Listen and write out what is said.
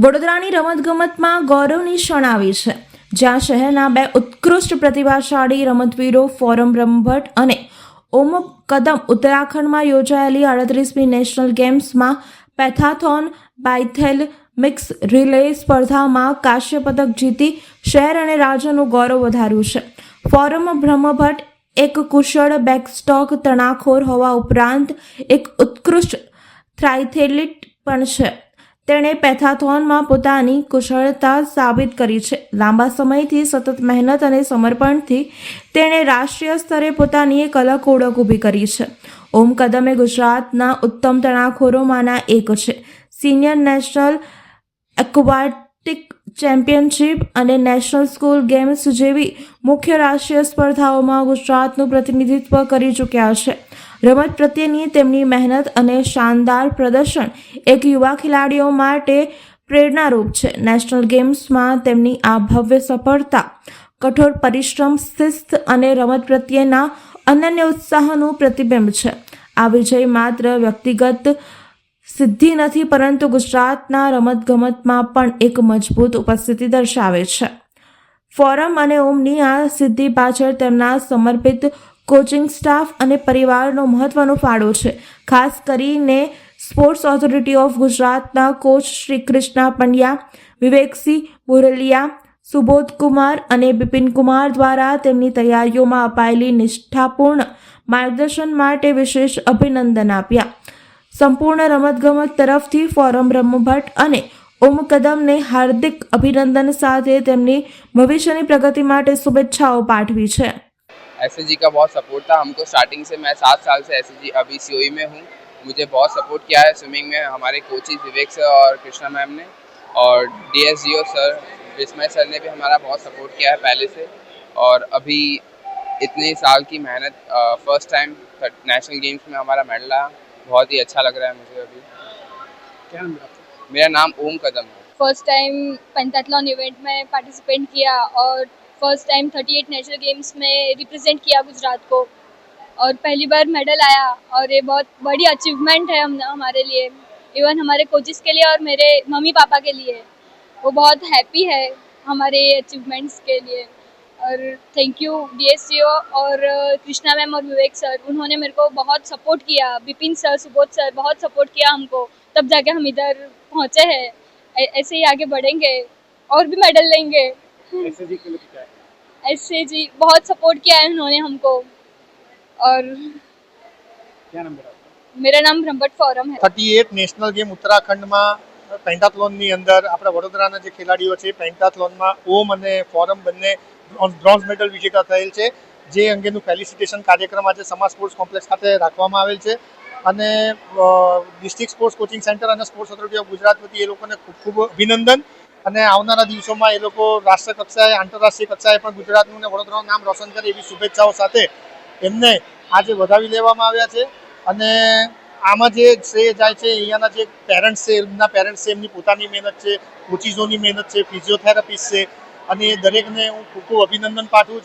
વડોદરાની રમતગમતમાં ગૌરવની ક્ષણ આવી છે, જ્યાં શહેરના બે ઉત્કૃષ્ટ પ્રતિભાશાળી રમતવીરો ફોરમ બ્રહ્મભટ્ટ અને ઓમ કદમ ઉત્તરાખંડમાં યોજાયેલી 38મી નેશનલ ગેમ્સમાં પેથાથોન બાયથેલ મિક્સ રિલે સ્પર્ધામાં કાંસ્ય પદક જીતી શહેર અને રાજ્યનું ગૌરવ વધાર્યું છે. ફોરમ બ્રહ્મભટ્ટ એક કુશળ બેકસ્ટોક તણાખોર હોવા ઉપરાંત એક ઉત્કૃષ્ટ થ્રાયથેલિટ પણ છે. તેણે પેથાથોનમાં પોતાની કુશળતા સાબિત કરી છે. લાંબા સમયથી સતત મહેનત અને સમર્પણથી તેણે રાષ્ટ્રીય સ્તરે પોતાની એક અલગ ઓળખ ઊભી કરી છે. ઓમ કદમે ગુજરાતના ઉત્તમ તણાખોરોમાંના એક છે. સિનિયર નેશનલ એક્રોબેટિક ચેમ્પિયનશિપ અને નેશનલ સ્કૂલ ગેમ્સ જેવી મુખ્ય રાષ્ટ્રીય સ્પર્ધાઓમાં ગુજરાતનું પ્રતિનિધિત્વ કરી ચૂક્યા છે. રમત પ્રત્યેની તેમની મહેનત અને શાનદાર પ્રદર્શન એક યુવા ખેલાડીઓ માટે પ્રેરણારૂપ છે. નેશનલ ગેમ્સમાં તેમની આ ભવ્ય સફળતા કઠોર પરિશ્રમ, શિસ્ત અને રમત પ્રત્યેના અનન્ય ઉત્સાહનું પ્રતિબિંબ છે. આ વિજય માત્ર વ્યક્તિગત સિદ્ધિ નથી, પરંતુ ગુજરાતના રમતગમતમાં પણ એક મજબૂત ઉપસ્થિતિ દર્શાવે છે. ફોરમ અને ઓમની આ સિદ્ધિ પાછળ તેમના સમર્પિત કોચિંગ સ્ટાફ અને પરિવારનો મહત્વનો ફાળો છે. ખાસ કરીને સ્પોર્ટ્સ ઓથોરિટી ઓફ ગુજરાતના કોચ શ્રી કૃષ્ણા પંડ્યા, વિવેકસિંહ બોરલિયા, સુબોધ કુમાર અને બિપિન કુમાર દ્વારા તેમની તૈયારીઓમાં અપાયેલી નિષ્ઠાપૂર્ણ માર્ગદર્શન માટે વિશેષ અભિનંદન આપ્યા. સંપૂર્ણ રમતગમત તરફથી ફોરમ બ્રહ્મભટ્ટ અને ઓમ કદમને હાર્દિક અભિનંદન સાથે તેમની ભવિષ્યની પ્રગતિ માટે શુભેચ્છાઓ પાઠવી છે. एसएसजी का बहुत सपोर्ट था हमको स्टार्टिंग से. मैं 7 साल से एसएसजी अभी सीओई में हूँ. मुझे बहुत सपोर्ट किया है स्विमिंग में हमारे कोचेस विवेक सर और कृष्णा मैम ने, और डीएसजीओ सर विस्मय सर ने भी हमारा बहुत सपोर्ट किया है पहले से. और अभी इतने साल की मेहनत, फर्स्ट टाइम नेशनल गेम्स में हमारा मेडल आया. बहुत ही अच्छा लग रहा है मुझे अभी. क्या नाम है आपका? मेरा नाम ओम कदम है. फर्स्ट टाइम पेंटाथलॉन इवेंट में पार्टिसिपेट किया और फर्स्ट टाइम 38 नेशनल गेम्स में रिप्रेजेंट किया गुजरात को, और पहली बार मेडल आया. और ये बहुत बड़ी अचीवमेंट है हमारे लिए, इवन हमारे कोचेस के लिए और मेरे मम्मी पापा के लिए. वो बहुत हैप्पी है हमारे अचीवमेंट्स के लिए. और थैंक यू डीएससीओ और कृष्णा मैम और विवेक सर, उन्होंने मेरे को बहुत सपोर्ट किया. बिपिन सर, सुबोध सर, बहुत सपोर्ट किया हमको, तब जाके हम इधर पहुँचे हैं. ऐसे ही आगे बढ़ेंगे और भी मेडल लेंगे. एसएसजी के लिए क्या है? एसएसजी बहुत सपोर्ट किया है उन्होंने हमको. और क्या नाम है आपका? मेरा नाम ब्रह्मभट्ट फॉरम है. 38 નેશનલ ગેમ ઉત્તરાખંડમાં પેન્ટાથલોનની અંદર આપણા વડોદરાના જે ખેલાડીઓ છે પેન્ટાથલોનમાં ઓમ અને ફોરમ બંને બ્રોન્ઝ મેડલ વિજેતા થયેલ છે. જે અંગેનું ફેલિસિટેશન કાર્યક્રમ આજે સમા સ્પોર્ટ્સ કોમ્પ્લેક્સ ખાતે રાખવામાં આવેલ છે. અને ડિસ્ટ્રિક્ટ સ્પોર્ટ્સ કોચિંગ સેન્ટર અને સ્પોર્ટ્સ ઓથોરિટી ઓફ ગુજરાત વતી એ લોકોને ખૂબ ખૂબ અભિનંદન. અને આવનારા દિવસોમાં એ લોકો રાષ્ટ્ર કક્ષાએ, આંતરરાષ્ટ્રીય કક્ષાએ પણ ગુજરાતનું અને વડોદરાનું નામ રોશન કરે એવી શુભેચ્છાઓ સાથે એમને આજે વધાવી લેવામાં આવ્યા છે. અને આમાં જે શ્રેય જાય છે અહીંયાના જે પેરેન્ટ્સ છે, એમના પેરેન્ટ્સ છે, એમની પોતાની મહેનત છે, કોચિસોની મહેનત છે, ફિઝિયોથેરાપિસ્ટ છે, અને એ દરેકને હું ખૂબ ખૂબ અભિનંદન પાઠવું છું.